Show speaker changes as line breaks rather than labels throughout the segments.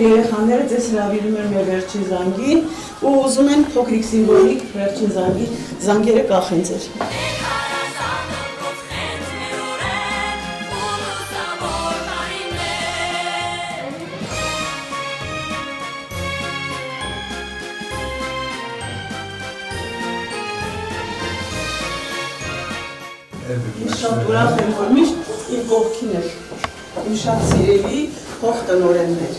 մեր երեխաները ձեզ հրավիրում են մեր վերջին զանգին ու ուզում են փոքրիկ սիմվոլիկ վերջին զանգի զանգերը կախեն ձեր։ Ես շատ ուրախ եմ, որ միշտ իմ կողքին էր, իմ շատ սիրելի հող տնօրեններ։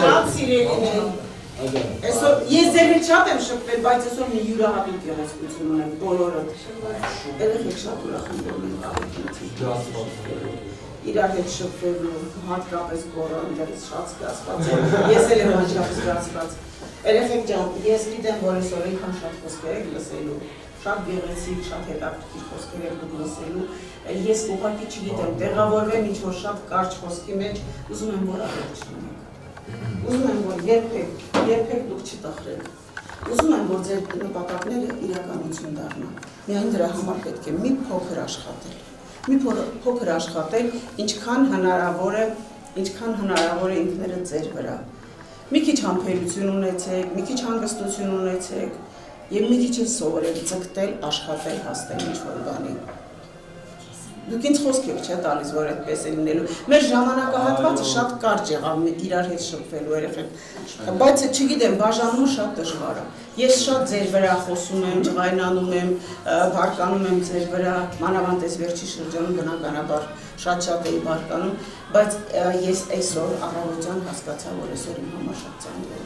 Շատ սիրելին են, ես ձեր հետ շատ եմ շփվել, բայց այսօր մի յուրահատուկ եղեցկություն ունեմ, բոլորը, երեխեք շատ ուրախ եմ, որ մենք իրար հետ շփվելու, հատկապես գոռանդերից շատ զգացված եմ, ես էլ եմ անչափ զգացված, երեխեք ջան, ես գիտեմ, որ այսօր այնքան շատ խոսքեր եք լսելու, շատ գեղեցիկ, շատ հետաքրքիր խոսքեր եք դուք լսելու, ես ուղղակի չգիտեմ, տեղավորվեմ ինչ-որ շատ կարճ խոսքի մեջ, ուզում եմ որ առողջ լինեք։ Ուզում եմ, որ երբեք դուք չտխրեք, ուզում եմ, որ ձեր նպատակները իրականություն դառնան, միայն դրա համար պետք է մի փոքր աշխատել, ինչքան հնարավոր է ինքներդ ձեր վրա, մի քիչ համբերություն ունեցեք, մի քիչ հանգստություն ունեցեք և մի քիչ սովորեք ձգտել, աշխատել, հասնել ինչ-որ բանի։ Դուք ինձ խոսք եք չէ տալիս, որ այդպես է լինելու։ Մեր ժամանակահատվածը շատ կարճ եղավ իրար հետ շփվելու երեխեք, բայց չգիտեմ, բաժանումը շատ դժվար է։ Ես շատ ձեր վրա խոսում եմ, ջղայնանում եմ, բարկանում եմ ձեր վրա, մանավանդ այս վերջի շրջանում բնականաբար շատ էի բարկանում, բայց ես այսօր առավոտյան հասկացա, որ այսօր իմ համար շատ ծանր է։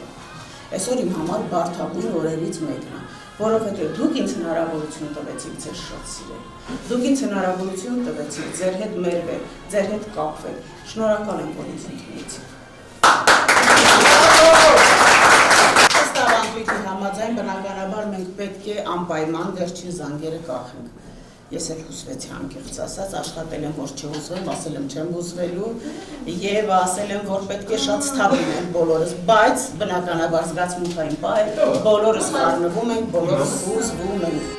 Այսօր իմ համար բարդագույն օրերից մեկն է, որովհետև դուք ինձ հնարավորություն տվեցիք ձեզ շատ սիրել, դուք ինձ հնարավորություն տվեցիք ձեր հետ մերվել, ձեր հետ կապվել, շնորհակալ եմ, որ ինձ ընդունեցիք։ Այս տաղանդույթի համաձայն բնականաբար մենք պետք է անպայման վերջին զանգերը կախենք։ Ես էլ հուզվեցի անկեղծ ասած, աշխատել եմ, որ չհուզվեմ, ասել եմ չեմ հուզվելու և ասել եմ, որ պետք է շատ սթափ լինենք բոլորս, բայց բնականաբար զգացմունքային պահ է, բոլորս խառնվում ենք, բոլորս հուզվում ենք։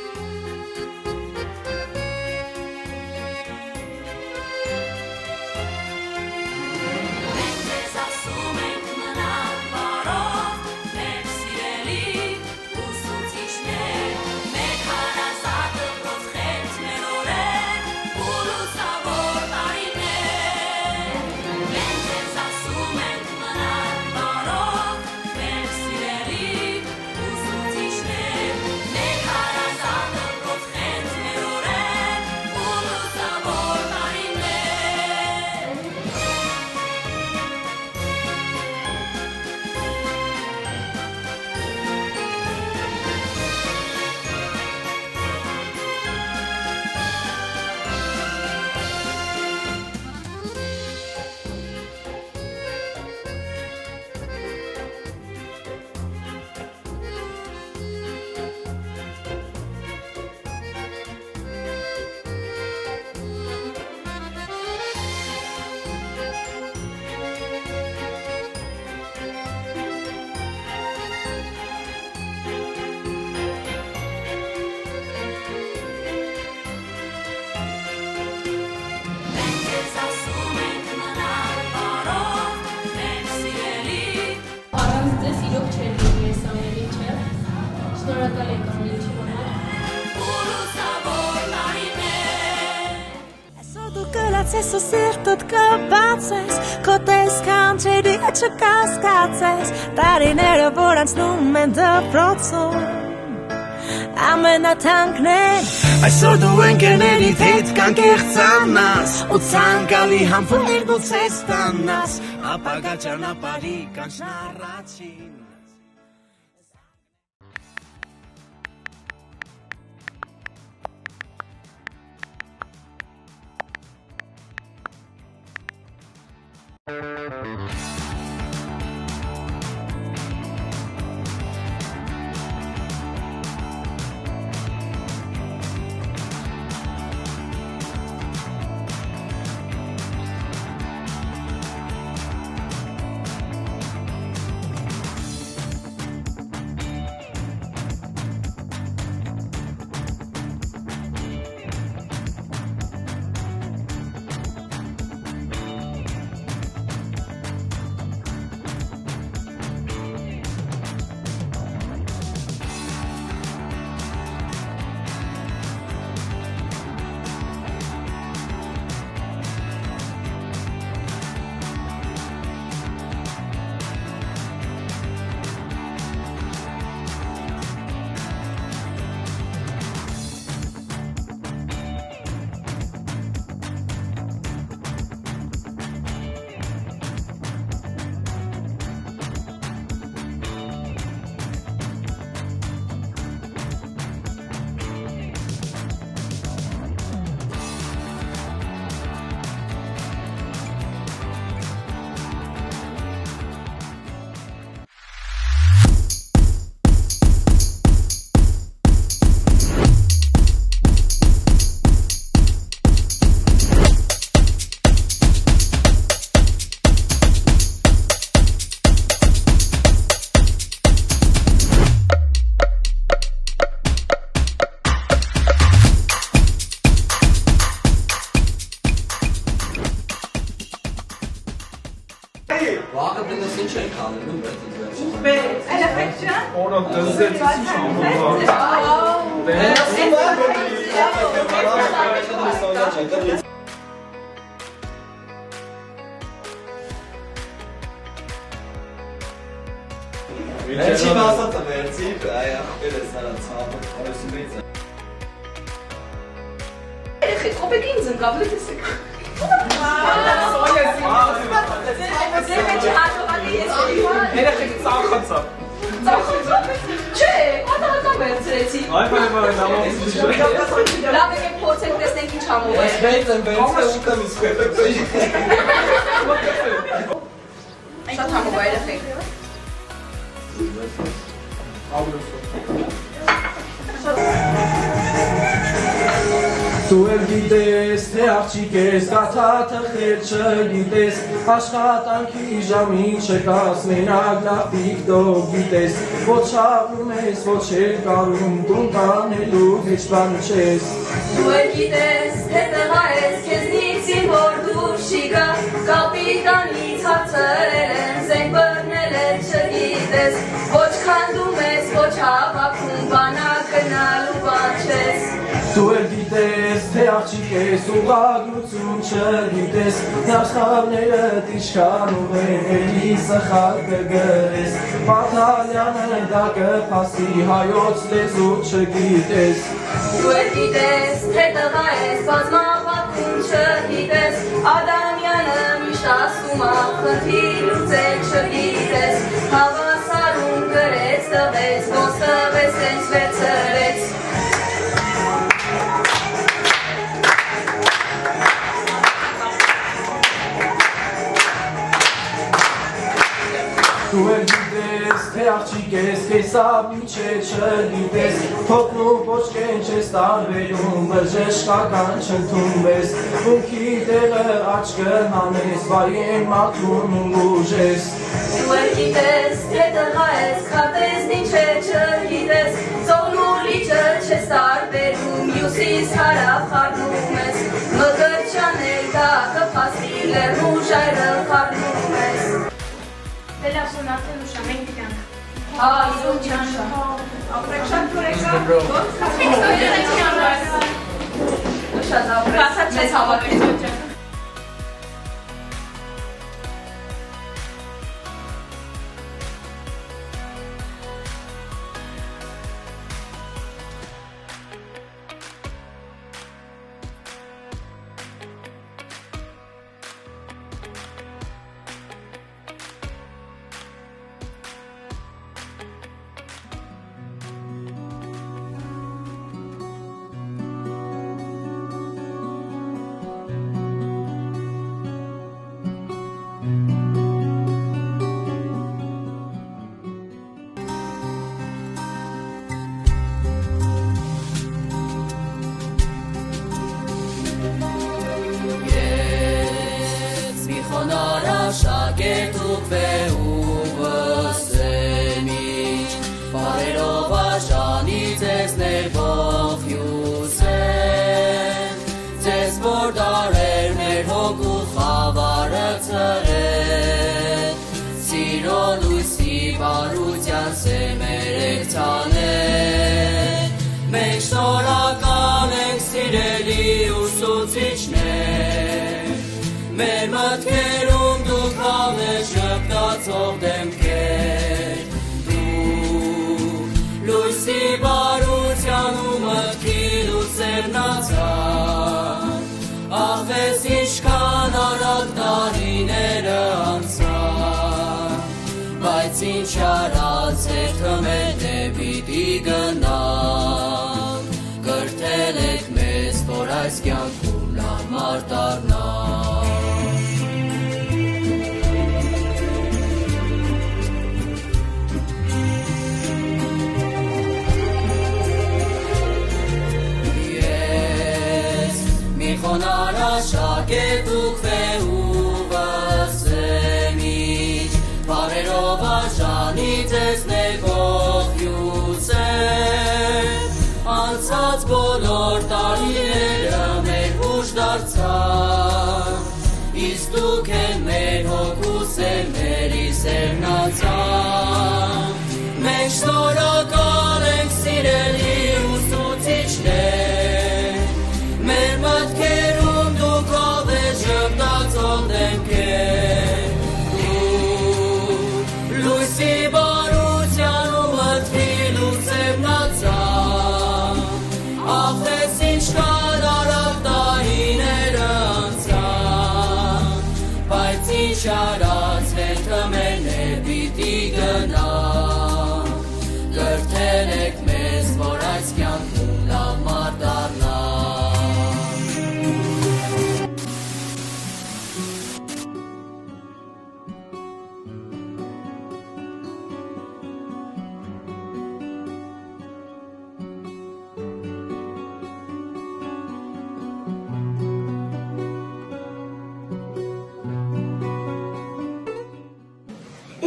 Ես ու սիրտդ կբացես, քո տեսքանչերի չկասկածես, տարիները, որ անցնում են դպրոցում, ամենաթանկն է, այսօր դու ընկերներիդ հետ կանկեղծանաս, ու ցանկալի համբույր գուցե ստանաս, ապագա ճանապարհի կանչն առաջին։
Դու էլ գիտես, թե աղջիկ ես, կաթա թխել չգիտես, աշխատանքի ժամին չկաս, մենակ լավ տիկտոկ գիտես, ոչ հավնում ես, ոչ էլ կարում, տուն կանելու հեչ բան չես։
Դու էլ գիտես, թե տղա ես, քեզնից իմ որ դուր չի գա, կապիտանից հարցրել եմ, զենք բռնել էլ չգիտես, ոչ քանդում ես, ոչ հավաքում, բանակ գնալու բան չես։
Դու էլ գիտես, թե աղջիկ ես, ուղղագրություն չգիտես, Նախավները իշխանում են, էլի սխալ կգրես, Պարտալյանը դա կփասի, հայոց լեզու չգիտես։
Դու էլ գիտես, թե տղա ես, բազմապատում չգիտես, Ադամյանը միշտ ասում ա, խնդիր լուծել չգիտես, Հավասարում գրեց, տվեց, ոնց տվեց, սենց վերցրեց։
Դու էլ գիտես, թե աղջիկ ես, կեսավ ինչ է չգիտես, Թոքն ու պոչկեն չես տարբերում, բժշկական չընդունվես, Ունքի տեղը աչկը հանես, վայեն մատուն ու ուժես։
Դու էլ գիտես, թե տղա ես, քարտեզն ինչ է չգիտես, Ծովն ու լիճը չես տարբերում, հյուսիս հարավ խառնում ես, Մկրտչանել դա կփասի, լեռնու ժայռը խառնում ես։
Դելա սոնատը նուշա, մենք դիկանք։
Այո, ճանշա։
Ապրեք շատ կորեկա։
Շատ ապրեք, մեզ հավաքեք։
Շագետուկ վեուվս էմիչ, բարերով աշանի ձեզ ներվող հյուսեն, ձեզ որ դարեր մեր հոգու խավարը ծրեն, սիրո լույսի բարության սեմերեք ծանեն, մենք շնորհակալ ենք սիրելի ուսուցիչներ, մեր մտքերում դուք հավես շպտացող դեմքեր, դուք լույսի բարության ու մտքի լուսևնացան, աղվես ինչքան արագ տարիները անցան, բայց ինչ արած երթմել դեպի գնալ, կրթել եք մեզ, որ այս կյանքում լավ մարտառնալ։ Շագետուկ վեուվս էմիչ, բարերով աշանի ձեզ ներվող հյուսեն, անցած բոլոր տարիները մեր հուշ դարձան, իսկ դուք են մեր հոգու սերմերի սերնացան, մենք շնորհակալ ենք սիրելի ուսուցիչներ, մեր մտքերում դուք հավես ժպտացող դեմքեր, լույսի բարության ու մտքի լուծեմնացան, ախտես ինչքան արագ տարիները անցան, բայց ինչ արած վերքը մեր ներպիտի գնան, կրթել եք մեզ, որ այս կյանքում լավ մարդ դառնանք։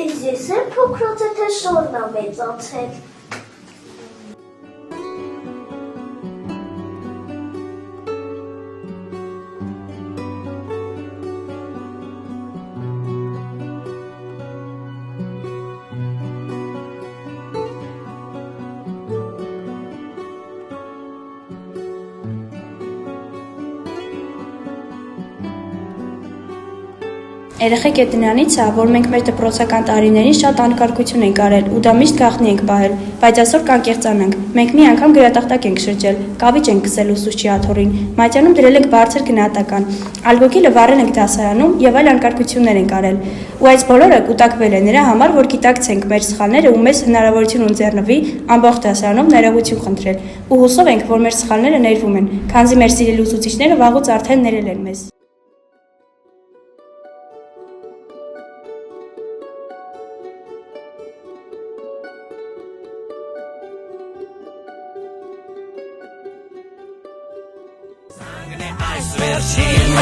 Իսկ ես եմ փոքրոցը թե շորն ա մեծացել։
Երեխեք է տնանից է, որ մենք մեր դպրոցական տարիներին շատ անկարգություն ենք արել ու դա միշտ գաղտնի ենք պահել, բայց այսօր կանկեղծանանք։ Մենք մի անգամ գրատախտակ ենք շրջել, կավիճ ենք գցել ուսուցչի աթոռին, մատյանում դրել ենք բարձր գնահատական, ալկոգոլը վառել ենք դասարանում եւ այլ անկարգություններ ենք արել։ Ու այս բոլորը կուտակվել է նրա համար, որ գիտակցենք մեր սխալները ու մեզ հնարավորություն ընձեռնվի ամբողջ դասարանով ներողություն խնդրել։ Ու հուսով ենք, որ մեր սխալները ներվում են, քանզի մեր սիրելի ուսուցիչները վաղուց արդեն ներել են մեզ։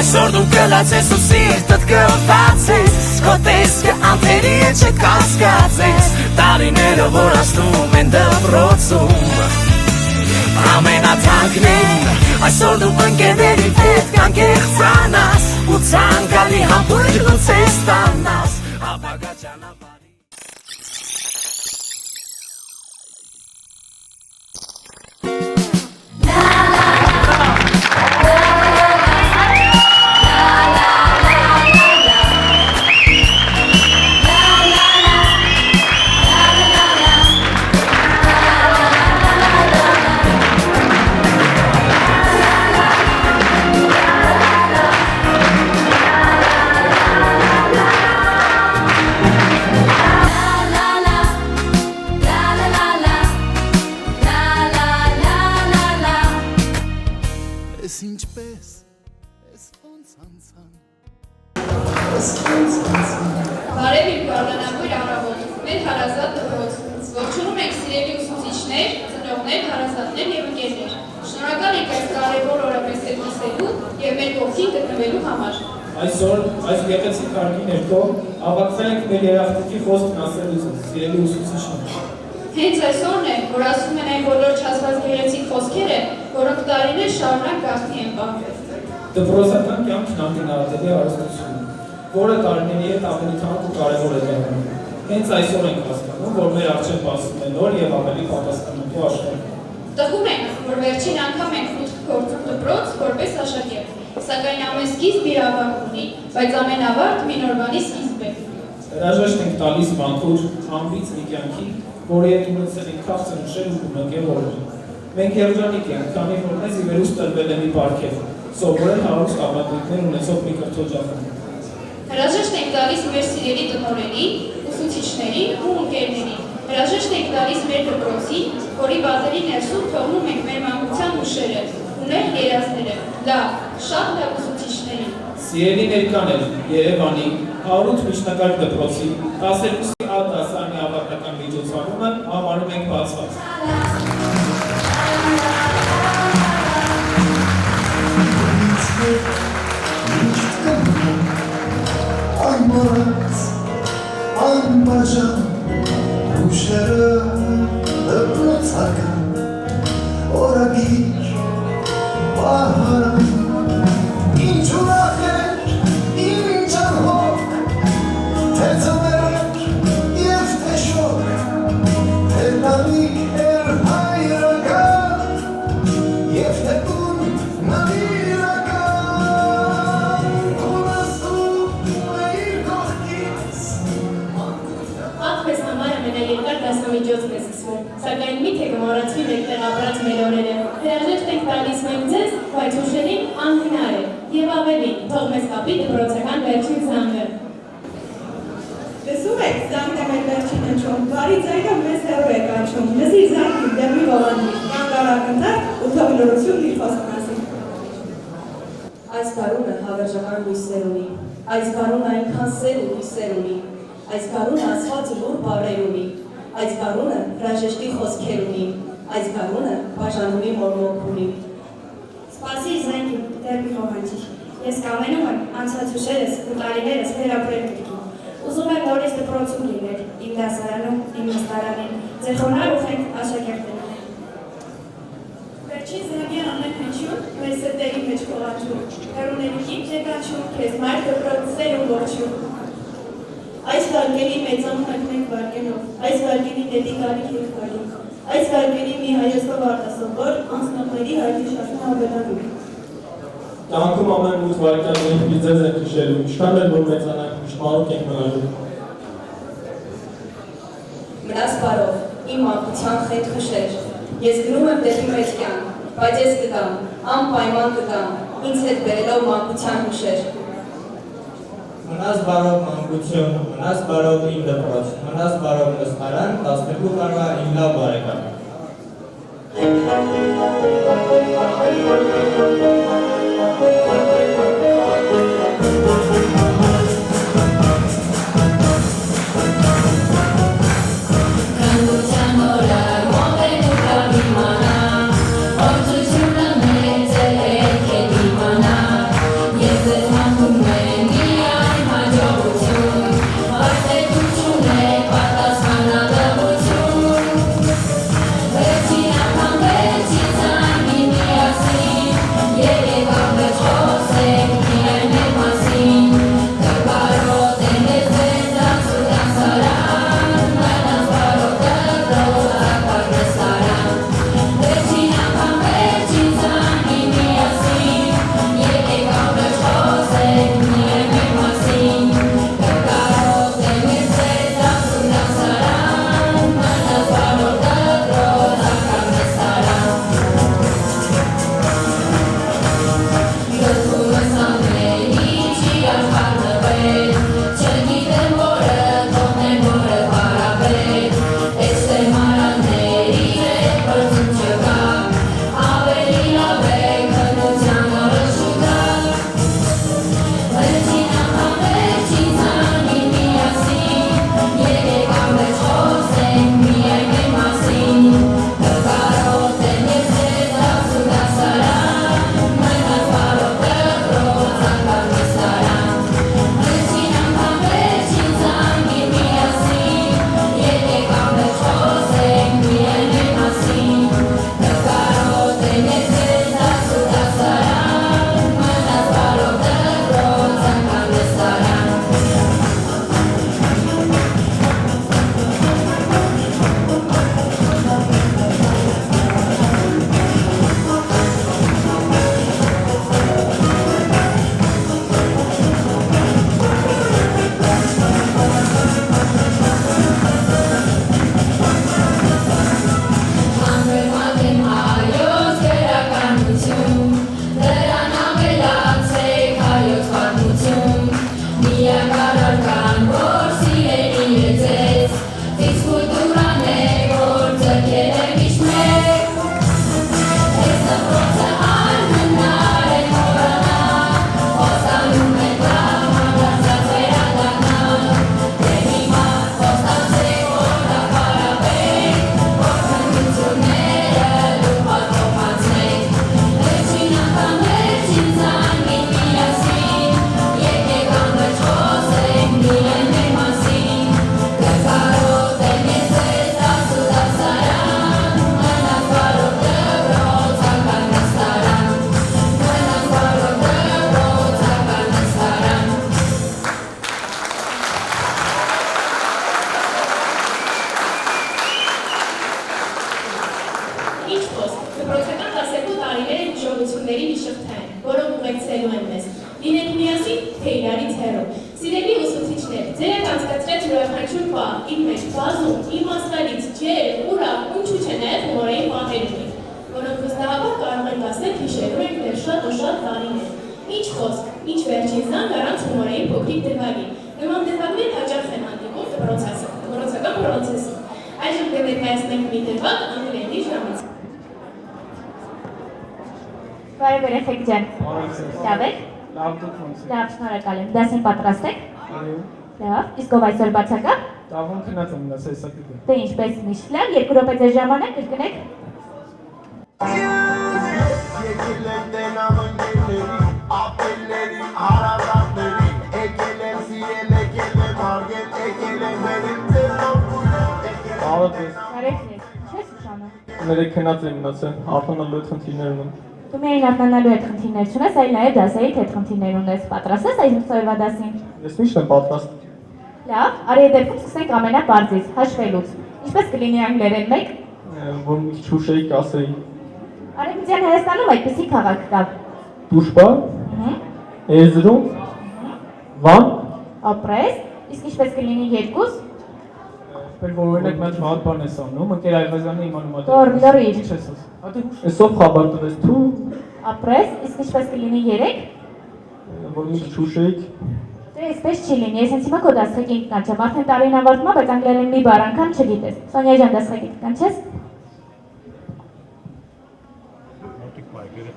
Այսօր դու կլացես ու սիրտդ կվացես, քո տեսքը անթերի է չկասկածես, տարիները որ ասնում են դպրոցում ամենաթանկն են, այսօր դու ընկերներիդ հետ կանկեղծանաս ու ցանկալի համբույր լույս ստանաս, ապագա ճանապարհի
Բարև իմ գարնանագույր առավոտ, մեր հարազատ դպրոց, ողջունում ենք սիրելի ուսուցիչներ, ծնողներ, հարազատներ և ընկերներ։ Շնորհակալ ենք այս կարևոր օրը մեզ հետ լսելու և մեր կողքին գտնվելու համար։
Այսօր այս գեղեցիկ կարգի ներքո ավարտվել ենք մեր երախտիկի խոսքն ասելուց, սիրելի ուսուցիչներ։
Հենց այսօրն է, որ ասում են այն բոլոր չասված գեղեցիկ խոսքերը, որոնք տարիներ շարունակ գաղտնի են պահվել։
Դպրոցական կյանքն անգնահատելի հարստություն, որը տարիների հետ ավելի թանկ ու կարևոր է դառնում։ Հենց այսօր ենք հասկանում, որ մեր առջև բացվում է նոր եւ ավելի պատասխանատու աշխարհ։
Տխում ենք, որ վերջին անգամ ենք մուտք գործում դպրոց որպես աշակերտ, սակայն ամեն սկիզբ իր ավարտ ունի, բայց ամեն ավարտ մի նորմալի սկիզբ է։
Հրաժեշտ ենք տալիս մանկուր, անվից մի կյանքի, որի հետ ունեցել ենք քաղցր նշել ու գունագել օրեր։ Մենք երջանիկ ենք, քանի որ մեզ ի վերուս տրվել է մի պարգև, սովորել հարուստ ավանդույթներ ունեցող մի կրթօջախում։
Հրաժեշտ ենք տալիս մեր սիրելի տնօրենին, ուսուցիչներին ու ընկերներին։ Հրաժեշտ ենք տալիս մեր դպրոցին, որի բազերի ներսում թողնում ենք մեր մանկության հուշերը, ուներ երազները, լավ, շատ լավ ուսուցիչներին։
Սիրելի ներկաներ, Երևանի 108 միջնակարգ դպրոցի 12-ի A դասարանի ավարտական միջոցառումը համարում ենք բացված։
Անմարած, անբաժան, հուշերը դպրոցական, օրագիր, պահարան, ինչ ուրախ էր, ինչ անհոգ, թե ծներ և թե շոգ, թե
միջոցն է սկսվում, սակայն միթե կմոռացվի մեկտեղ ապրած մեր օրերը։ Հրաժեշտ ենք տալիս մենք ձեզ, բայց ուշերին անհնար է, եւ ավելին, թող մեզ կապի դպրոցական վերջին զանգը։
Լսում եք, զանգն է մեր վերջին հնչում, բարի ձայնը մեզ հեռու է կանչում, լսի զանգին դեպի ողանդի, կանգ առակնդար ու թող լրություն իր խոսքն ասի։
Այս գարունը հավերժական լույսեր ունի, այս գարունը այնքան սեր ու լույսեր ունի, այս գարունը ասված լուր բառեր ունի, այս գարունը հրաժեշտի խոսքեր ունի, այս գարունը բաժանումի մորմոք ունի։
Սպասի զանգին դեպի ողանդի, ես կամենում եմ անցած ուշերս ու տարիներս վերապրել կրկին։ Ուզում եմ նորից դպրոցում լինել, իմ դասարանում, իմ նստարանին, ձեխոնար ուղենք աշակերտներին։ Վերջին զանգի ամեն հնչյուն մեր սրտերի մեջ խողաչում, հեռուների կիպ եկաչում, քեզ մայր դպրոց սեր ու ողջում։ Այս վարկերի մեծանում ենք մենք վարկենով, այս վարկերի դետի գալիք և գալիք, այս վարկերի մի հայոցով արտասովոր անցնողների հայտի շարժումը ավելանում։
Կյանքում ամեն 8 վայրկյանին ձեզ ենք հիշելու, ինչքան էլ որ մեծանանք, միշտ ենք մնալու։
Մնաս բարով, իմ մանկության խենթ խշեր, ես գնում եմ դեպի մեծ կյանք, բայց ես կգամ, անպայման կգամ, ինձ հետ բերելով մանկության հուշեր։
Մնաս բարով մանկություն, մնաս բարով իմ դպրոց, մնաս բարով նստարան, 12 տարվա իմ լավ բարեկամ։
Ձեր անցկացրած յուրաքանչյուր պահ իմ մեջ բազում, իմ ասալից ջեր, շատ տարիներ։ Ինչ խոսք, ինչ վերջին զանգ առանց հումորեի փոքրիկ դեպալի։ Նման դեպալներ հաճախ են հանդիպում դպրոցական պրոցեսում։ Այժմ կներկայացնենք մի դեպակ անգլերենի ժամից։
Բարև երեխեք ջան։ Լավ եք։
Լավ դուք ոնց եք։
Լավ, շնորհակալ եմ։ Դասին պատրաստ եք։
Այո։
Լավ, իսկ ով այսօր բացակա։
Տաղոն քնած եմ դաս հեսա գիտեմ։
Դե ինչպես միշտ լավ, 2 րոպե ձեր ժամանակ կրկնեք։
Եկել են տենամնգերների, ապելների, հարազատների, եկել են սիրել, եկել են հարգել, եկել են վերել ձեր նորմուլը,
Բարև ես։
Բարև ձեզ։ Ինչպես ուշանում։
Ներեք քնած եմ մնացել, արտանալու այդ խնդիրներ ունեմ։
Դու միայն արթնանալու հետ խնդիրներ չունես, այլ նաև դասերիդ հետ խնդիրներ ունես։ Պատրաստ ես այս սովորվա դասին։
Ես միշտ եմ պատրաստ։
Լավ, արի այդ դեպքում սկսենք ամենաբարձից, հաշվելուց։ Ինչպես կլինի անգլերեն 1։
Որ մի քիչ ուշեի կասեի։
Արևմտյան Հայաստանում այդպիսի քաղաք կա։
Դուշպա, Էրզրում, Վան,
Ապրես, իսկ ինչպես կլինի 2։
Որ օրինակ մենք վատ բան ես անում, ընկեր Այղազյանը իմանում ա։
Դոր լրիվ։
Ինչ ես ասում։ Այսով խաբար տվես թու,
Ապրես, իսկ ինչպես կլինի 3։
որ մի քիչ ուշեիք։
Դե այսպես չի լինի, ես հենց հիմա քո դասղեկին կանչեմ, արդեն տարին ավարտում ա, բայց անգլերեն մի բառ անգամ չգիտես։ Սոնյա ջան, դասղեկին կանչես։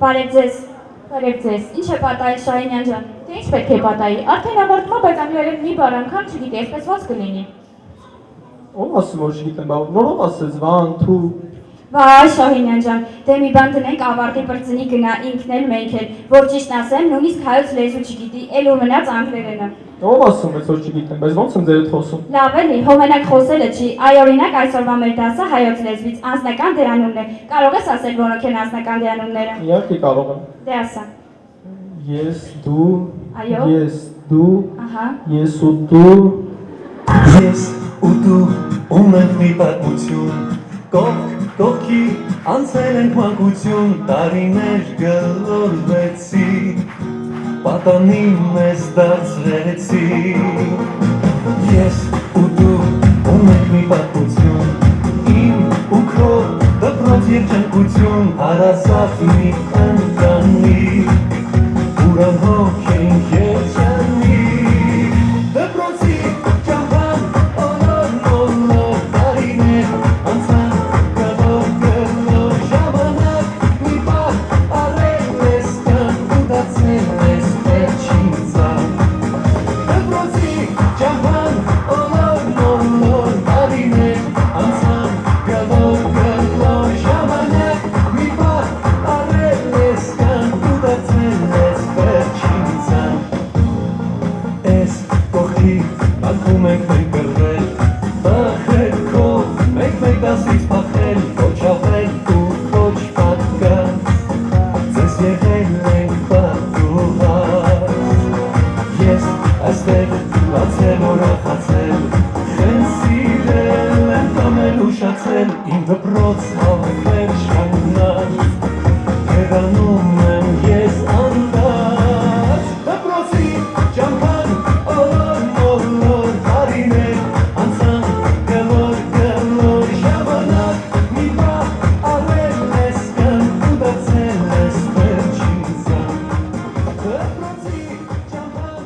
Բարև ձեզ։ Բարև ձեզ։
Ինչ է պատահել Շահինյան ջան։
Դե ինչ պետք է պատահի։ Արդեն ավարտում ա, բայց անգլերեն մի բառ անգամ չգիտի, այսպես ոնց կլինի։
Ով ասում որ չգիտեմ, բա որով ասես Վան, թու։
Վայ Շահինյան ջան, դե մի բան դնենք ավարտի բրծնի գնա ինքն էլ մենք էլ, որ ճիշտ ասեմ, նույնիսկ հայոց լեզու չգիտի, էլ ու մնաց անգլերենը։
Ով ասում ես որ չգիտեմ, բայց ոնց եմ ձերդ խոսում։
Լավ էլի, հոմենակ խոսելը չի, այ օրինակ այսօրվա մեր դասը հայոց լեզվից անձնական դերանունն է։ Կարող ես ասել որոնք են անձնական դերանունները։
Իհարկե կարող եմ։
Դե ասա։
Ես, դու,
Այո։
ես, դու,
Ահա։
ես ու դու,
Ես ու դու ունենք մի պատմություն, կողք կողքի անցել ենք մանկություն, տարիներ գլորվեցի, պատանի մեզ դարձրեցի։ Ես ու դու ունենք մի պատմություն, իմ ու քո դպրոց երջանկություն, հարազատ մի ընտանի, ուրան հոգ էինք երջանի, դպրոցի ճամփան օնոր նոր տարիներ անցան գլոր ժամանակ մի պահ առել ես կան ու դարձել ես վերջին ծան դպրոցի ճամփան օնոր նոր տարիներ անցան գլոր ժամանակ մի պահ առել ես կան ու դարձել ես վերջին ծան Ես կողքի բանքում ենք մենք կրվել, բախերքով մեկ դասից պախել, ոչ ավել ու ոչ պատկած, ձեզ եղել ենք պատուհած, ես այստեղ լացել ուրախացել, խեն սիրել եմ տամել ուշացել, իմ դպրոց հավաքել շանգնած, հեղանում եմ ես անդած, դպրոցի ճամփան օլոր տարիներ անցան գլոր ժամանակ մի պահ առել ես կան ու դարձել ես վերջին զան դպրոցի ճամփան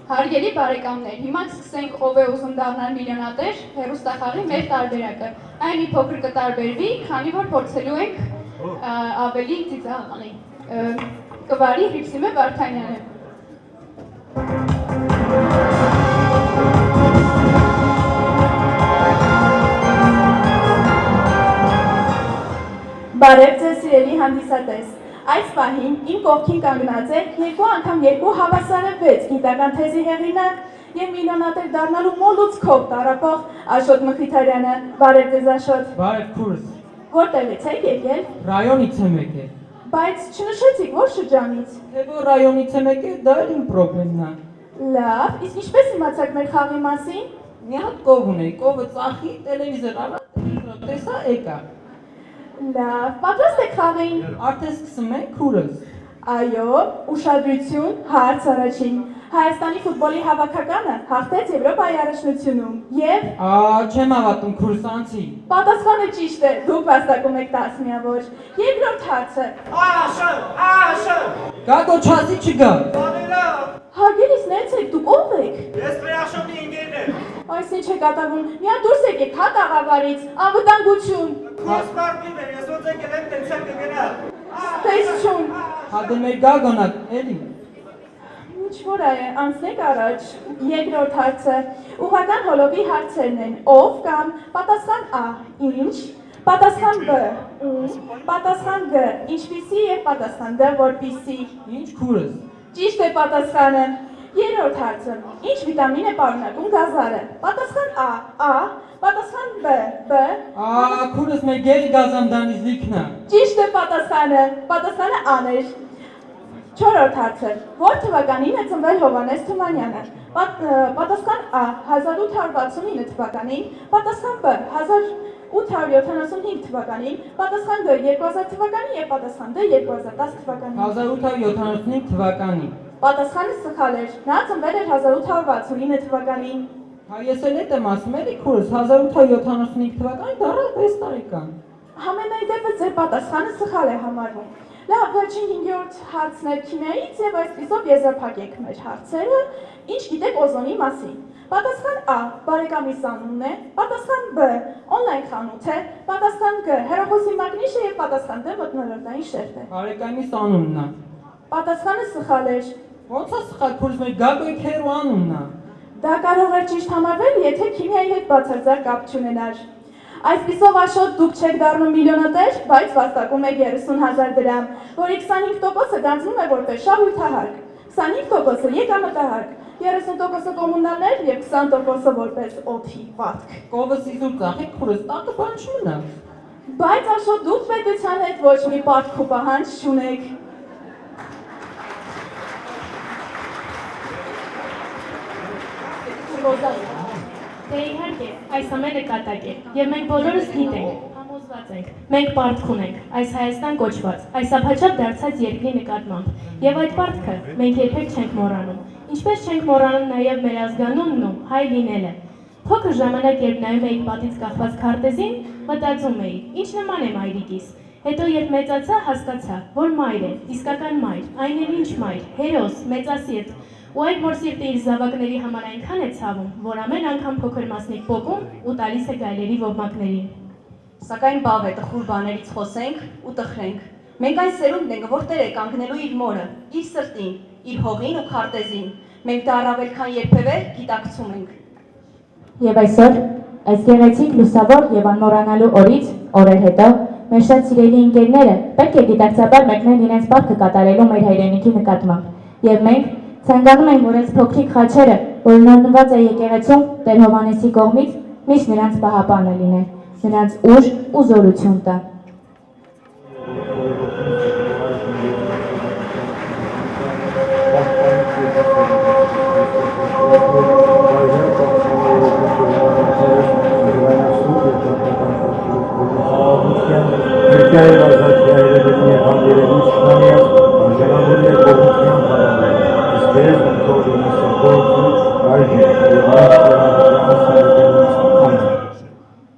Հարգելի բարեկամներ, հիմա սկսենք ով է ուզում դառնալ միլիոնատեր հեռուստախաղի մեր տարբերակը։ Այն մի փոքր կտարբերվի, քանի որ փորձելու ենք ավելի ծիծաղալի։ Կվարի Հրիփսիմե Վարդանյանը։
Բարև ձեզ սիրելի հանդիսատես։ Այս պահին իմ կողքին կանգնած է 2 անգամ 2 հավասարը 6 գիտական թեզի հեղինակ եւ միլիոնատեր դառնալու մոլուցքով տառապող Աշոտ Մխիթարյանը։ Բարև ձեզ Աշոտ։
Բարև քուրս,
Որտեղից եք եկել։
ռայոնից եմ եկել։
Բայց չնշեցիք որ շրջանից։
Թե որ ռայոնից եմ եկել, դա էլ իմ պրոբլեմն է։
Լավ, իսկ ինչպես իմացաք մեր խաղի մասին։
Մի հատ կով ունեի, կովը ծախի, տելևիզոր արա, տեսա եկա։
Լավ, պատրաստ եք խաղին։
Արդեն սկսում ենք քուրս։
Այո, ուշադրություն, հարց առաջին։ Հայաստանի ֆուտբոլի հավաքականը հաղթեց Եվրոպայի առաջնությունում եւ
Չեմ հավատում, քուրսանցի։
Պատասխանը ճիշտ է, դուք վաստակում եք 10 միավոր։ Երկրորդ հարցը։
Աշը։ Գա գոչացի չգա։
Հարգելիս ներեցեք, դուք ով եք։
Ես Պրեաշոտի ինգերն եմ։
Այս ինչ է կատարվում։ Միա դուրս եկեք հա տաղավարից, անվտանգություն։
Խոսպարտի մեր, ես ոնց եկել եմ տենցեմ կգնա։
Տեսչուն։
Հադե մեր գա գոնակ, էլի։
Ինչ որ է, անցնեք առաջ։ Երկրորդ հարցը, ուղղական հոլովի հարցերն են, ով կամ պատասխան A, ինչ, պատասխան B, պատասխան G, ինչպիսի եւ պատասխան D, որպիսի։
Ինչ քուրս։
Ճիշտ է պատասխանը։ Երրորդ հարցը, ինչ վիտամին է պարունակում գազարը, պատասխան A, պատասխան B,
Քուրս մեր գերի գազամդանից լիքնա։
Ճիշտ է պատասխանը A-ն էր։ Չորրորդ հարցը, որ թվականին է ծնվել Հովհաննես Թումանյանը, պատասխան A, 1869 թվականին, պատասխան B, 1875 թվականին, պատասխան G, 2000 թվականին և պատասխան D, 2010 թվականին։
1875 թվականին։
Պատասխանը սխալ էր, նա ծնվել էր 1869 թվականին։
Ես էլ էտ եմ ասում, էլի քուրս, 1875 թվականին դառը 6 տարեկան։
Համենայն դեպս ձեր պատասխանը սխալ է համարվում։ Լավ, վերջին 5-րդ հարցն է քիմիայից եւ այսպիսով եզրափակեք մեր հարցերը, ինչ գիտեք օզոնի մասին։ Պատասխան A, բարեկամիս անունն է, պատասխան B, օնլայն խանութ է, պատասխան G, հեռախոսի մագնիշը եւ պատասխան D, մթնոլորտային շերտ է։
Բարեկամիս անունն է։
Պատասխանը սխալ էր։
Ոնց է սխալ, քուրս մեր Գագոյ Քերու անունն է։
Դա կարող էր ճիշտ համարվել, եթե քիմիայի հետ բացարձակ կապ չունենար։ Այսպիսով Աշոտ դուք չեք դառնում միլիոնատեր, բայց վաստակում եք 30,000 դրամ, որի 25%-ը գանձվում է որպես շահույթահարկ, 25%-ը եկամտահարկ, 30%-ը կոմունալներ եւ 20%-ը որպես օդի վատք։
Կովս իզուր ծախեք քուրս, տակը բան չունա։
Բայց Աշոտ դուք պետության հետ ոչ մի պարտք ու պահանջ չունեք։
Դե իհարկե, այս ամենը կատակ է, եւ մենք բոլորս գիտենք, համոզված ենք, մենք պարտք ունենք, այս Հայաստան կոչված, այսափաչափ դարձած երկրի նկատմամբ, եւ այդ պարտքը մենք երբեք չենք մոռանում, ինչպես չենք մոռանում նաեւ մեր ազգանունն ու հայ լինելը։ Փոքր ժամանակ երբ նայում էի պատից կախված քարտեզին, մտածում էի, ինչ նման է մայրիկիս։ Հետո երբ մեծացա, հասկացա, որ մայր է, իսկական մայր, այն էլ ինչ մայր, հերոս, մեծասիրտ։ Ու այդ որ սիրտը իր զավակների համար այնքան է ցավում, որ ամեն անգամ փոքր մասնիկ պոկում ու տալիս է գայլերի ոհմակներին։
Սակայն բավ է տխուր բաներից խոսենք ու տխրենք։ Մենք այն սերունդն ենք, որ Տեր է կանգնելու իր մորը, իր սրտին, իր հողին ու քարտեզին։ Մենք դա առավել քան երբևէ գիտակցում ենք։
Եվ այսօր, այս գեղեցիկ լուսավոր եւ անմոռանալու օրից, օրեր հետո, մեր շատ սիրելի ընկերները պետք է գիտակցաբար մեկնեն իրենց պարտքը կատարելու մեր հայրենիքի նկատմամբ։ Եվ մենք ցանկանում ենք, որ այս փոքրիկ խաչերը, որ ունենված է եկեղեցում Տեր Հովհաննեսի կողմից, միշտ նրանց պահապանը լինեն, նրանց ուժ ու զորություն տա։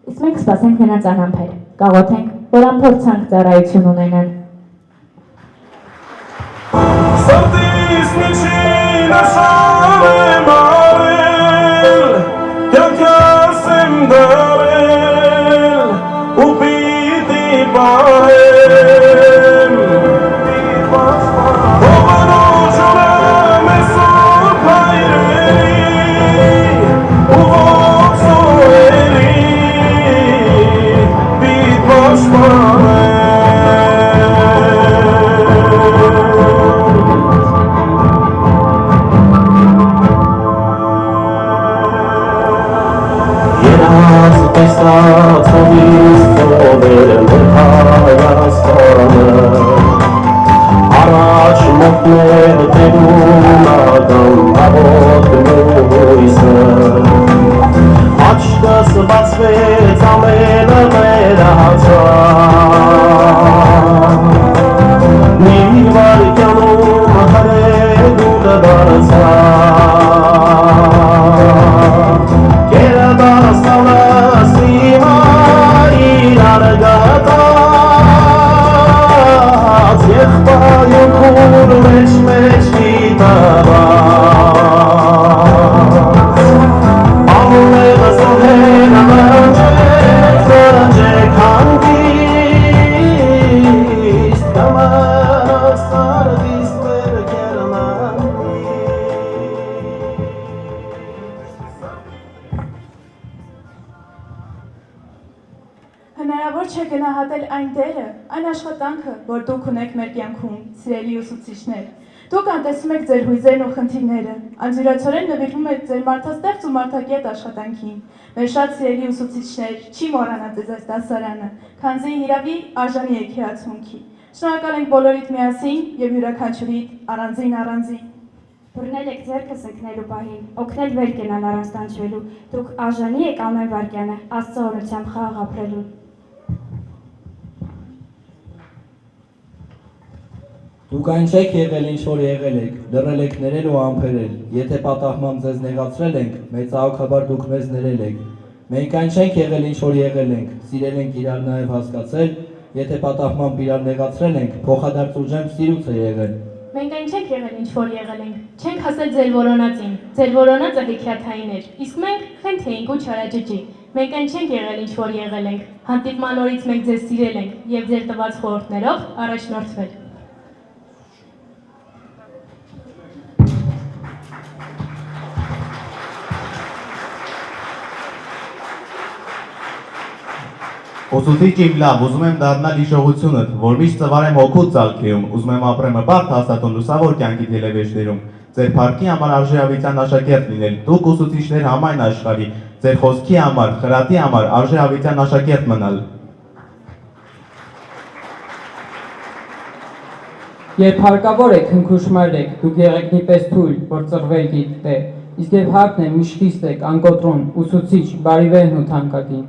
Իսկ մենք սպասենք նրանց անհամբեր, կաղոթենք, որ անփորձանք ծառայություն ունենան։
Սրտիս միջին աշավ եմ արել, կյանքս եմ դարել, ու պիտի պահեմ, հովանոջում եմ ես ուրբ հայրերի, ու ողջ օրերի, պիտ պաշտպանեմ։ Տեսած հովից ծովեր մեր Հայաստանը, առաջ մոտներ տերուն ադամ հավոտն ու հույսը, աչքս բացվեց ամենը վերացավ, մի վարկյանում հրեգուտը դարձավ,
Հնարավոր չէ գնահատել այն դերը, այն աշխատանքը, որ դուք ունեք մեր կյանքում, սիրելի ուսուցիչներ։ Դուք անտեսում եք ձեր հույզերն ու խնդիրները, անձյուրացորեն նվիրվում եք ձեր մարդաստեղծ ու մարդակետ աշխատանքին։ Մեր շատ սիրելի ուսուցիչներ, չի մոռանա ձեզ այս դասարանը, քանզի հիրավի արժանի եք հիացմունքի։ Շնորհակալ ենք բոլորիդ միասին եւ յուրաքանչյուրիդ առանձին։
Բռնել եք ձեռքս ընկնելու պահին, օգնել վեր կենալ առանց տանջվելու, դուք արժանի եք ամեն վայրկյանը, Աստծո օրհնությամբ խաղ ապրելու։
Դուք այն չեք եղել, ինչ որ եղել եք, լռել եք ներել ու ամփերել, եթե պատահմամբ ձեզ նեղացրել ենք, մեծահոգաբար դուք մեզ ներել եք։ Մենք այն չենք եղել, ինչ որ եղել ենք, սիրել ենք իրար նաև հասկացել, եթե պատահմամբ իրար նեղացրել ենք, փոխադարձ ուժեմ սիրուց է եղել։
Մենք այն չենք եղել, ինչ որ եղել ենք, չենք հասել ձեր որոնածին, ձեր որոնածը հեքիաթային էր, իսկ մենք խենթ էինք ու չարաճճի։ Մենք այն չենք եղել, ինչ որ եղել ենք, հանդիպման օրից մենք ձեզ սիրել ենք և ձեր տված խորհուրդներով առաջնորդվել։
Ուսուցիչ իմ լավ, ուզում եմ դառնալ հիշողությունդ, որ միշտ ծվարեմ հոգուց ծալքեում, ուզում եմ ապրեմ բարդ հաստատուն լուսավոր կյանքի տելևեջներում, ձեր փառքի համար արժեհավիտյան աշակերտ լինել, դուք ուսուցիչներ համայն աշխարհի, ձեր խոսքի համար, խրատի համար արժեհավիտյան աշակերտ մնալ։
Երբ հարկավոր եք, հնքուշմար եք, դուք եղեգնի պես թույլ, որ ծռվել գիտե, իսկ երբ հարկն է միշտ խիստ եք, անկոտրուն, ուսուցիչ, բարիվերն ու թանկագին։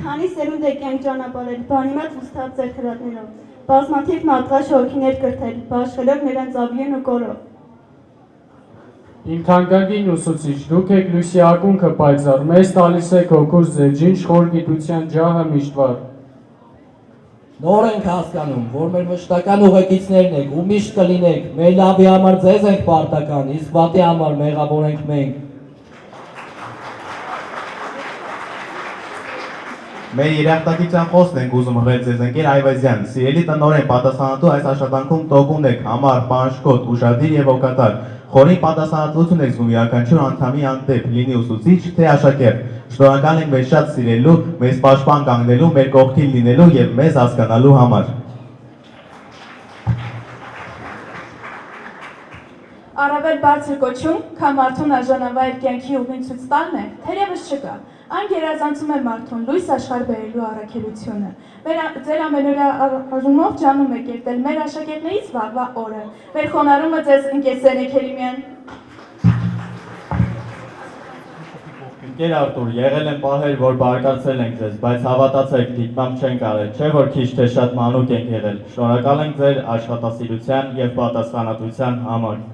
Քանի սերունդ եք կյանք ճանապարհել, բանիմաց ուստավ ձեր խրատներով, բազմաթիվ մարդկանց շորքիներ կրթել, բաշխելով նրանց ավիեն ու կորով։
Իմ թանկագին ուսուցիչ, դուք եք լույսի ակունքը պայծառ, մեզ տալիս եք հոգուց ձեր ջինջ խոր գիտության ջահը միշտ վառ։ Նոր ենք հասկանում, որ մեր մշտական ուղեկիցներն եք ու միշտ կլինեք, մեր լավի համար ձեզ ենք պարտական, իսկ վատի համար մեղավոր ենք մենք։
Մեր երախտագիտության խոսքն ենք ուզում հղել ձեզ ընկեր Այվազյան, սիրելի տնօրեն, պատասխանատու այս աշխատանքում տոկուն եք, համառ, պանշկոտ, ուշադիր եւ օգտակար։ Խորին պատասխանատվություն եք զգում յուրաքանչյուր անդամի հանդեպ, լինի ուսուցիչ, թե աշակերտ։ Շնորհակալ ենք մեզ շատ սիրելու, մեզ պաշտպան կանգնելու, մեր կողքին լինելու եւ մեզ հասկանալու համար։
Առավել բարձր կոչում, քան մարդուն արժանավայր կյանքի ուղին ցույց տալն է, թերևս չկա։ Այն գերազանցում է մարդուն լույս աշխարհ բերելու առաքելությունը։ Ձեր ամենօրյա արժումով ջանում եք երտել մեր աշակերտներից վաղվա օրը։ Մեր խոնարհումը ձեզ ընկերներ Քերիմյան։
Ընկեր Արտուր, եղել են պահեր, որ բարկացել ենք ձեզ, բայց հավատացեք, դիտմամբ չենք արել, չէ որ քիչ թե շատ մանուկ ենք եղել։ Շնորհակալ ենք ձեր աշխատասիրության եւ պատասխանատվության համար։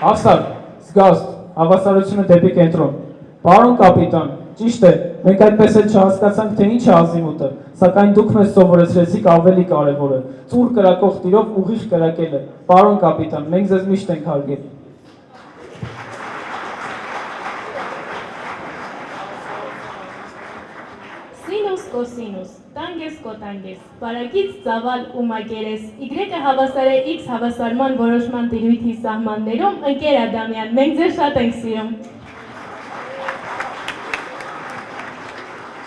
Ավսար, զգաստ, հավասարությունը դեպի կենտրոն։ Պարոն կապիտան, ճիշտ է, մենք այդպես էլ չհասկացանք, թե ինչ է ազիմուտը, սակայն դուք մեզ սովորեցրեցիք ավելի կարևորը, ծուռ կրակող տիրով ուղիղ կրակելը։ Պարոն կապիտան, մենք ձեզ միշտ ենք հարգել։
Սինուս կոսինուս, տանգես կոտանգես, բարակից ծավալ ու մակերես, Y-ը հավասար է X հավասարման որոշման տիրույթի սահմաններում, ընկեր Ադամյան, մենք ձեզ շատ ենք սիրում։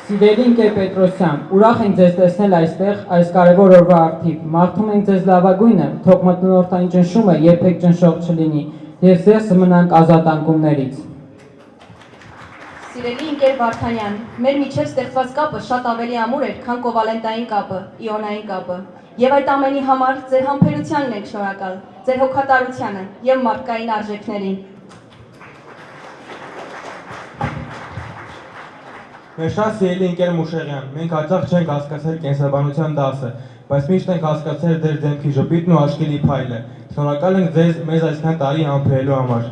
Սիրելի ընկեր Պետրոսյան, ուրախ ենք ձեզ տեսնել այստեղ այս կարևոր օրվա առթիվ, մաղթում ենք ձեզ լավագույնը, թող մթնոլորտային ճնշումը երբեք ճնշող չլինի, եւ ձեզ մնանք ազատ անկումներից։
Սիրելի ընկեր Վարդանյան, մեր միջև ստեղծված կապը շատ ավելի ամուր էր, քան կովալենտային կապը, իոնային կապը։ Եվ այդ ամենի համար ձեր համբերությանն ենք շնորհակալ, ձեր հոգատարությանը եւ մարդկային արժեքներին։
Մեր շատ սիրելի ընկեր Մուշեղյան, մենք հաճախ չենք հասկացել կենսաբանության դասը, բայց միշտ ենք հասկացել ձեր դեմքի ժպիտն ու աչքերի փայլը։ Շնորհակալ ենք ձեզ մեզ այսքան տարի համբերելու համար։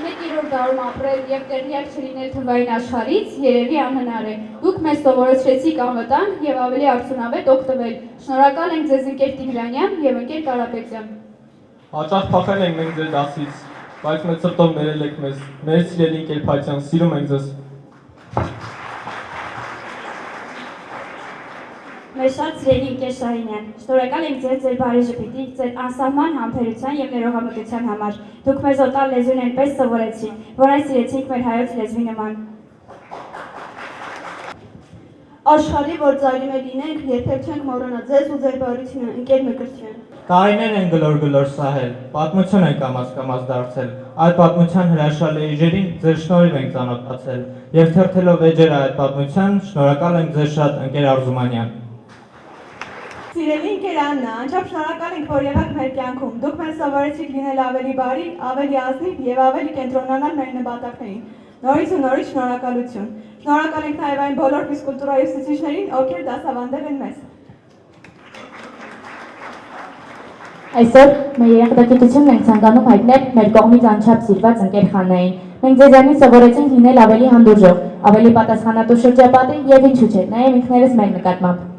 21-րդ դարում ապրել եւ տեղյակ չլինել թվային աշխարհից երևի անհնար է։ Դուք մեզ սովորեցրեցիք անվտանգ եւ ավելի արդյունավետ օգտվել։ Շնորհակալ ենք ձեզ ընկեր Տիգրանյան եւ ընկեր Կարապետյան։
Հաճախ փախել ենք մենք ձեր դասից, բայց մեծ սրտով ներել եք մեզ։ Մեր սիրելի ընկեր Փաթյան, սիրում ենք ձեզ։
Մեր շատ սիրելի ընկեր Շահինյան, շնորհակալ ենք ձեր բարի ժպիտի, ձեր անսահման համբերության եւ ներողամտության համար։ Դուք մեզ օտար լեզուն այնպես սովորեցիք, որ այն սիրեցինք մեր հայոց լեզվի նման։
Աշխարհի, որ ծայրի մեջ լինենք, երբեք չենք մոռանա ձեզ ու ձեր բարությունը, ընկեր Մկրտչյան։
Տարիներ են գլոր սահել, պատմություն են կամաց դարձել, այդ պատմության հրաշալի էջերին ձեր շնորհիվ ենք ծանոթացել, եւ թերթելով էջերը այդ պատմության, շնորհակալ ենք ձեզ շատ, ընկեր Արզումանյան։
Սիրելի ընկեր Աննա, անչափ շնորհակալ ենք, որ եղաք մեր կյանքում։ Դուք մեզ սովորեցիք լինել ավելի բարի, ավելի ազնիվ եւ ավելի կենտրոնանալ մեր նպատակներին։ Նորից ու նորից շնորհակալություն։ Շնորհակալ ենք նաեւ այն բոլոր ֆիզկուլտուրայի ուսուցիչներին, ովքեր դասավանդել են մեզ։
Այսօր մեր երախտագիտությունն ենք ցանկանում հայտնել մեր կողմից անչափ սիրված ընկեր Խաննային։ Մենք ձեզանից սովորեցինք լինել ավելի հանդուրժող, ավելի պատասխանատու շրջապատի եւ ինչու՞ չէ, նաեւ ինքներս մեր նկատմամբ։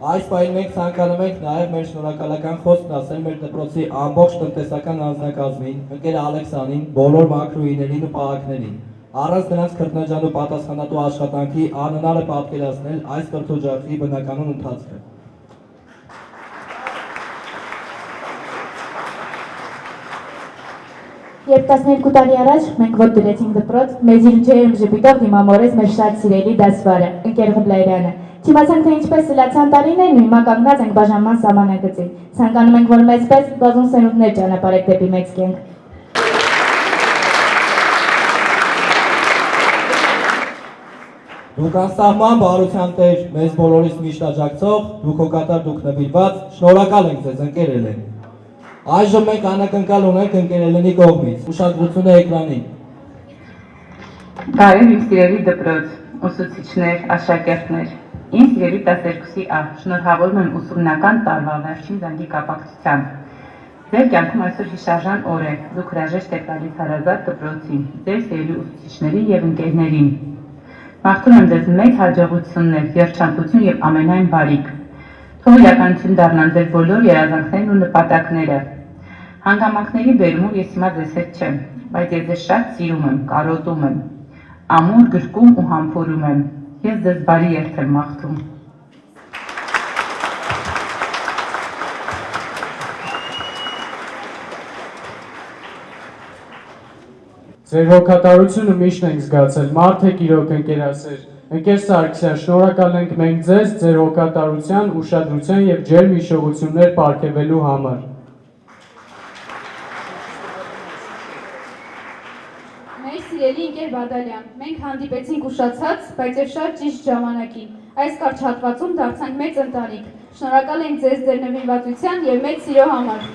Այս պահին մենք ցանկանում ենք նաև մեր շնորհակալական խոսքն ասել մեր դպրոցի ամբողջ տնտեսական անձնակազմին, ընկեր Ալեքսանին, բոլոր մակրոյիներին ու պահակներին։ Առանց նրանց քրտնաջան ու պատասխանատու աշխատանքի անհնար է պատկերացնել այս կրթօջախի բնականոն ընթացքը։
Երբ 12 տարի առաջ մենք ոտ դրեցինք դպրոց, մեզ իր ջերմ ժպիտով դիմամորեց մեր շատ սիրելի դասվարը, ընկեր Ղբլայրյանը։ Չիմացանք, թե ինչպես սլացան տարիներն ու հիմա կանգնած ենք բաժանման սահմանակցին։ Ցանկանում ենք, որ մեզպես բազում սերունդներ ճանապարհեք դեպի մեծ կյանք։
Դուք անսահման բարության տեր, մեզ բոլորիս միշտ աջակցող, դուք հոգատար, դուք նվիրված, շնորհակալ ենք ձեզ, ընկեր Էլեն։ Այժմ մենք անակնկալ ունենք ընկեր Էլենի կողմից, ուշադրությունը էկրանին։
Բարև իմ սիրելի դպրոց, ուսուցիչներ, աշակերտներ, իմ սիրելի 12-ի ա, շնորհավորում եմ ուսումնական տարվա վերջին զանգի կապակցությամբ։ Ձեր կյանքում այսօր հիշարժան օր է, դուք հրաժեշտ եք տալիս հարազատ դպրոցին, ձեր սիրելի ուսուցիչներին եւ ընկերներին։ Մաղթում եմ ձեզ մեծ հաջողություններ, երջանկություն եւ ամենայն բարիք։ Թող իրականություն դառնան ձեր բոլոր երազանքներն ու նպատակները։ Հանգամանքների բերումով ես հիմա ձեզ հետ չեմ, բայց ես ձեզ շատ սիրում եմ, կարոտում եմ, ամուր գրկում ու համբուրում եմ։ Ես ձեզ բարի երթ եմ մաղթում։
Ձեր հոգատարությունը միշտ ենք զգացել, մարդ եք իրոք ընկերասեր։ Ընկեր Սարգսյան, շնորհակալ ենք մենք ձեզ, ձեր հոգատարության, ուշադրության եւ ջերմ հիշողություններ պարգևելու համար։
Մեր սիրելի ընկեր Բադալյան, մենք հանդիպեցինք ուշացած, բայց եւ շատ ճիշտ ժամանակին։ Այս կարճ հատվածում դարձանք մեծ ընտանիք։ Շնորհակալ ենք ձեզ ձեր նվիրվածության եւ մեծ սիրո համար։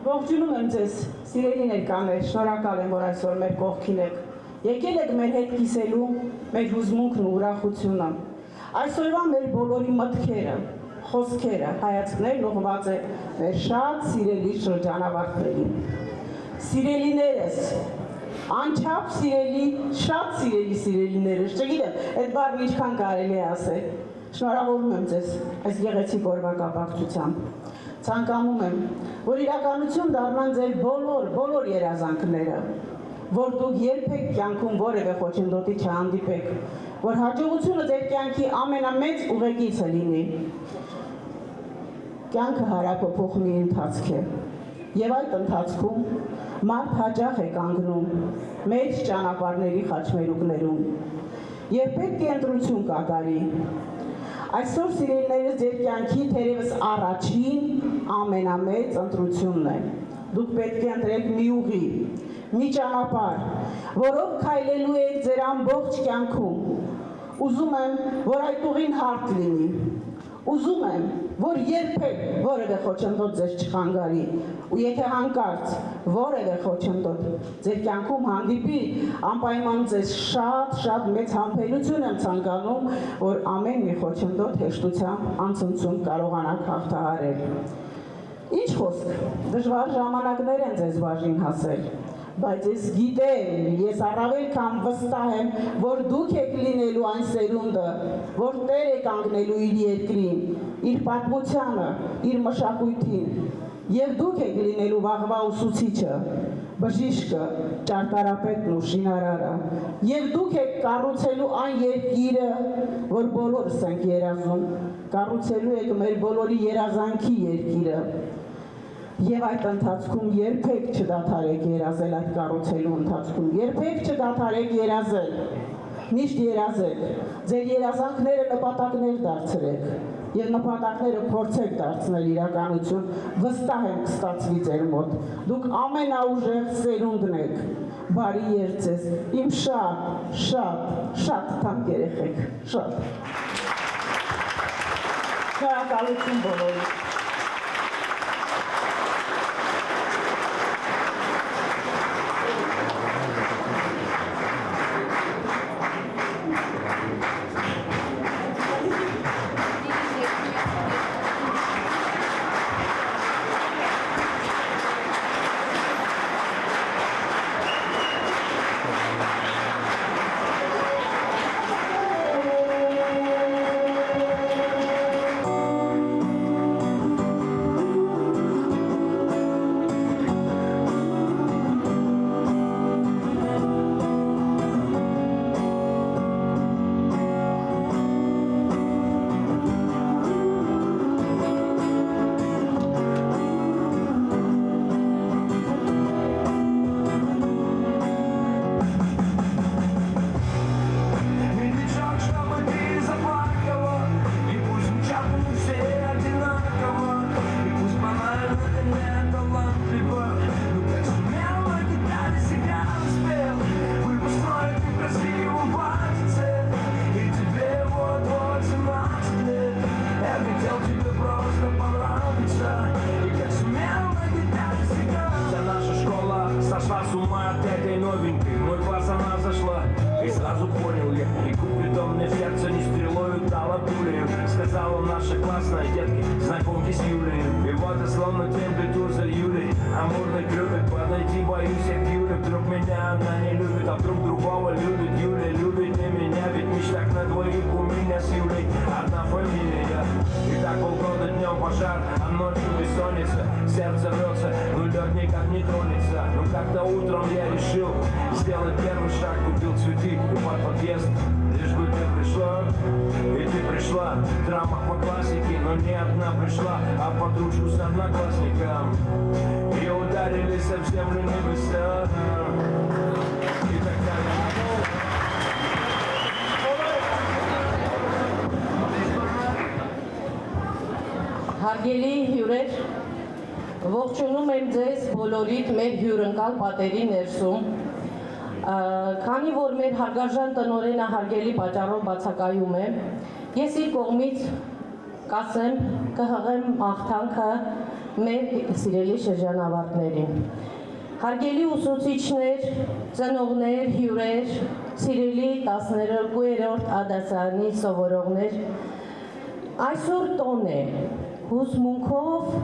Ողջունում եմ ձեզ, սիրելի ներկաներ, շնորհակալ եմ, որ այսօր մեր կողքին եք։ Եկել եք մեր հետ կիսելու մեր հուզմունքն ու ուրախությունը։ Այսօրվա մեր բոլորի մտքերը, խոսքերը, հայացքներն ուղղված է մեր շատ սիրելի շրջանավարտներին։ Սիրելիներս, անչափ սիրելի, շատ սիրելիներս, չգիտեմ, այդ բառն ինչքան կարելի է ասել։ Շնորհավորում եմ ձեզ այս գեղեցիկ օրվա կապակցությամբ։ Ցանկանում եմ, որ իրականություն դառնան ձեր բոլոր երազանքները, որ դուք երբեք կյանքում որևէ խոչընդոտի չհանդիպեք, որ հաջողությունը ձեր կյանքի ամենամեծ ուղեկիցը լինի։ Կյանքը հարափոխող մի ընթացք է, եւ այդ ընթացքում մարդ հաճախ է կանգնում մեծ ճանապարհների խաչմերուկներում, եւ պետք է ընտրություն կատարի։ Այսօր սիրելիներս ձեր կյանքի թերևս առաջին ամենամեծ ընտրությունն է։ Դուք պետք է ընտրեք մի ուղի, մի ճանապարհ, որով քայլելու եք ձեր ամբողջ կյանքում։ Ուզում եմ, որ այդ ուղին հարթ լինի։ Ուզում եմ, որ երբեք որևէ խոչընդոտ ձեզ չխանգարի, ու եթե հանկարծ որևէ խոչընդոտ ձեր կյանքում հանդիպի, անպայման ձեզ շատ մեծ համբերություն եմ ցանկանում, որ ամեն մի խոչընդոտ հեշտությամբ անցնցում կարողանաք հաղթահարել։ Ինչ խոսք, դժվար ժամանակներ են ձեզ բաժին հասել,
բայց ես գիտեմ, ես առավել քան վստահ եմ, որ դուք եք լինելու այն սերունդը, որ Տեր է կանգնելու իր երկրին, իր պատմությանը, իր մշակույթին, եւ դուք եք լինելու վաղվա ուսուցիչը, բժիշկը, ճարտարապետն ու շինարարը, եւ դուք եք կառուցելու այն երկիրը, որ բոլորս ենք երազում, կառուցելու եք մեր բոլորի երազանքի երկիրը։ Եվ այդ ընթացքում երբեք չդադարեք երազել այդ կառուցելու ընթացքում, երբեք չդադարեք երազել, միշտ երազեք, ձեր երազանքները նպատակներ դարձրեք եւ նպատակները փորձեք դարձնել իրականություն, վստահ եմ կստացվի ձեր մոտ, դուք ամենաուժեղ սերունդն եք, բարի երդ ձեզ, իմ շատ թանկ երեխեք, շատ շնորհակալություն բոլորին։
Հարգելի հյուրեր, ողջունում եմ ձեզ բոլորիդ մեր հյուրընկալ պատերի ներսում, քանի որ մեր հարգարժան տնօրենը հարգելի պատճառով բացակայում է, ես իր կողմից կասեմ, կհղեմ աղթանքը մեր սիրելի շրջանավարտներին։ Հարգելի ուսուցիչներ, ծնողներ, հյուրեր, սիրելի 12-րդ դասարանի սովորողներ, այսօր տոն է, հուզմունքով,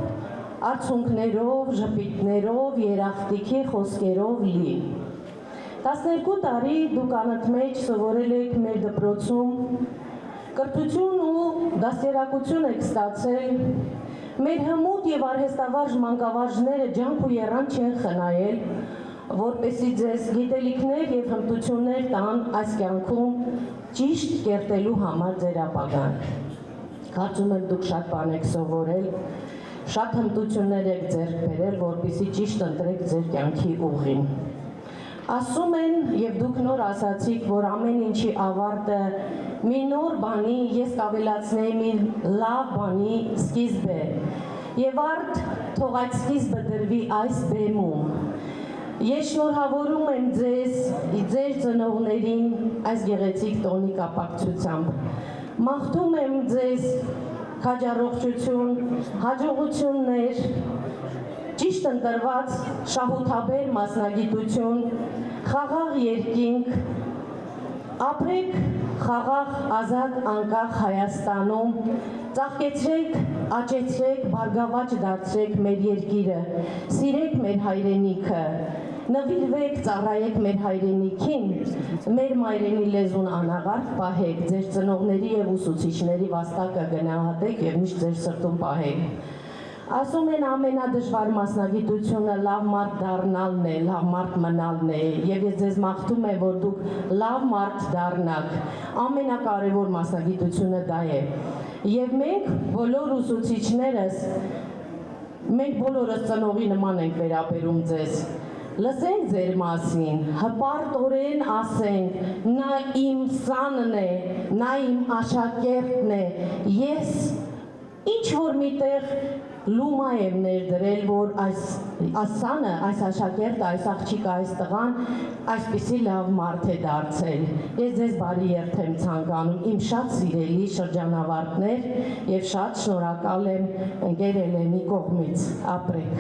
արցունքներով, ժպիտներով, երախտիքի խոսքերով լի։ 12 տարի դուք անընդմեջ սովորել եք մեր դպրոցում, կրթություն ու դաստիարակություն եք ստացել, մեր հմուտ եւ արհեստավարժ մանկավարժները ջանք ու եռանդ չեն խնայել, որպեսզի ձեզ գիտելիքներ եւ հմտություններ տան այս կյանքում ճիշտ կերտելու համար ձեր ապագան։ Կարծում եմ դուք շատ բան եք սովորել, շատ հմտություններ եք ձեռք բերել, որպեսզի ճիշտ ընտրեք ձեր կյանքի ուղին։ Ասում են եւ դուք նոր ասացիք, որ ամեն ինչի ավարտը մի նոր բանի, ես կավելացնեի մի լավ բանի սկիզբ է։ Եվ արդ թող այդ սկիզբը դրվի այս բեմում։ Ես շնորհավորում եմ ձեզ, ձեր ծնողներին այս գեղեցիկ տոնի կապակցությամբ։ Մաղթում եմ ձեզ քաջառողջություն, հաջողություններ, ճիշտ ընտրված շահութաբեր մասնագիտություն, խաղաղ երկինք, ապրեք խաղաղ ազատ անկախ Հայաստանում, ծաղկեցրեք, աճեցրեք, բարգավաճ դարձրեք մեր երկիրը, սիրեք մեր հայրենիքը, նվիրվեք, ծառայեք մեր հայրենիքին, մեր մայրենի լեզուն անաղարտ պահեք, ձեր ծնողների եւ ուսուցիչների վաստակը գնահատեք եւ միշտ ձեր սրտում պահեք։ Ասում են ամենադժվար մասնագիտությունը լավ մարդ դառնալն է, լավ մարդ մնալն է, եւ ես ձեզ մաղթում եմ, որ դուք լավ մարդ դառնաք։ Ամենակարևոր մասնագիտությունը դա է։ Եվ մենք բոլոր ուսուցիչներս, մենք բոլորս ծնողի նման ենք վերաբերում ձեզ։ Լսենք ձեր մասին, հպարտորեն ասենք, նա իմ սանն է, նա իմ աշակերտն է, ես ինչ որ միտեղ լումա եմ ներդրել, որ այս սանը, այս աշակերտը, այս աղջիկը, այս տղան այսպիսի լավ մարդ է դարձել։ Ես ձեզ բարի երթ եմ ցանկանում, իմ շատ սիրելի շրջանավարտներ եւ շատ շնորհակալ եմ ընկեր Էլենի կողմից, ապրեք։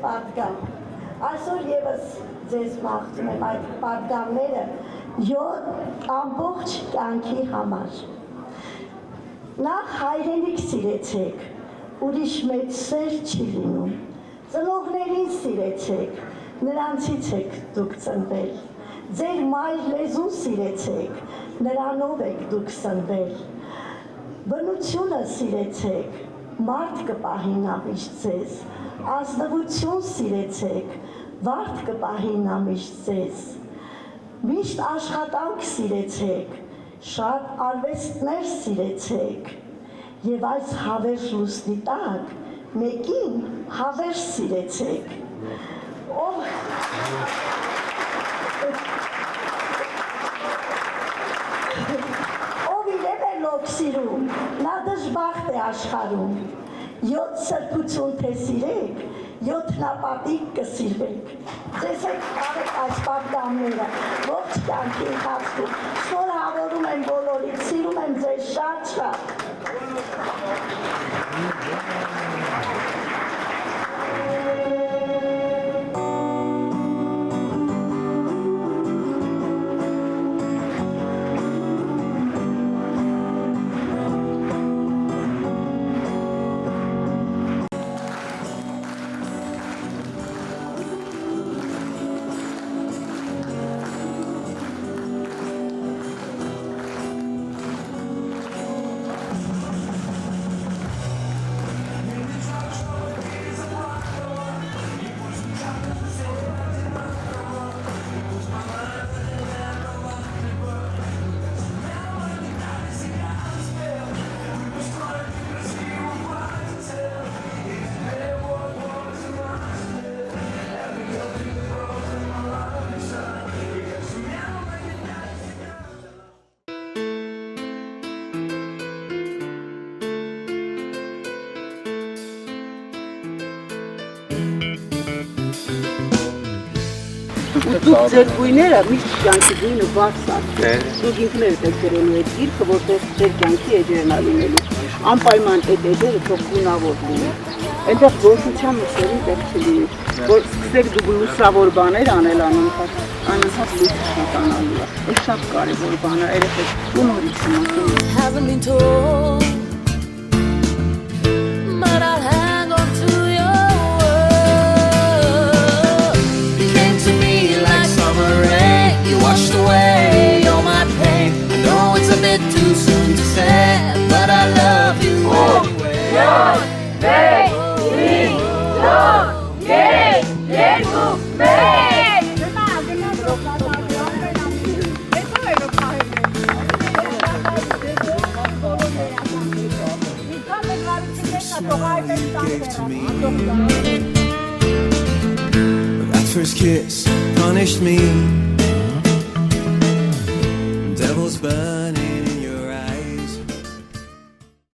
Պատգամ։ Այսօր եւս ձեզ մաղթում եմ այդ պատգամները 7 ամբողջ կյանքի համար։ Նախ հայրենիք սիրեցեք, ուրիշ մեծ սեր չի լինում։ Ծնողներին սիրեցեք, նրանցից եք դուք ծնվել։ Ձեր մայր լեզուն սիրեցեք, նրանով եք դուք սնվել։ Բնությունը սիրեցեք, մարդ կպահի նա միշտ ձեզ։ Ազնվություն սիրեցեք, վարդ կպահի նա միշտ ձեզ։ Միշտ աշխատանք սիրեցեք, շատ արվեստներ սիրեցեք, եւ այս հավերժ լուսնի տակ մեկին հավերժ սիրեցեք։ Ով իրեն է լոք սիրում, նա դժբախտ է աշխարհում։ 7 սրբություն թե սիրեք, 7 նապատիկ կսիրվեք։ Ձեզ եք կարեք այս պատգամները, ողջ կյանքի ընթացքում, շնորհավորում եմ բոլորիդ, սիրում եմ ձեզ շատ։
Դուք ձեր գույները միշտ կյանքի գույնը բարձր։ Դուք ինքներդ եք գրելու այդ գիրքը, որտեղ ձեր կյանքի էջերն ալինելու։ Անպայման այդ էջերը թող գունավոր լինի։ Այնտեղ գործության մսերին տեղ չլինի, որ սկսեք դուք լուսավոր բաներ անել անընդհատ լույս շատանալու։ Այդ շատ կարևոր բան է, երեխեք ու նորից ասում։
Haven't been told, but I'll hang on to your word. You came to me like summer rain, you washed away all my pain. I know it's a bit too soon to say, but I love you anyway.
That first kiss punished me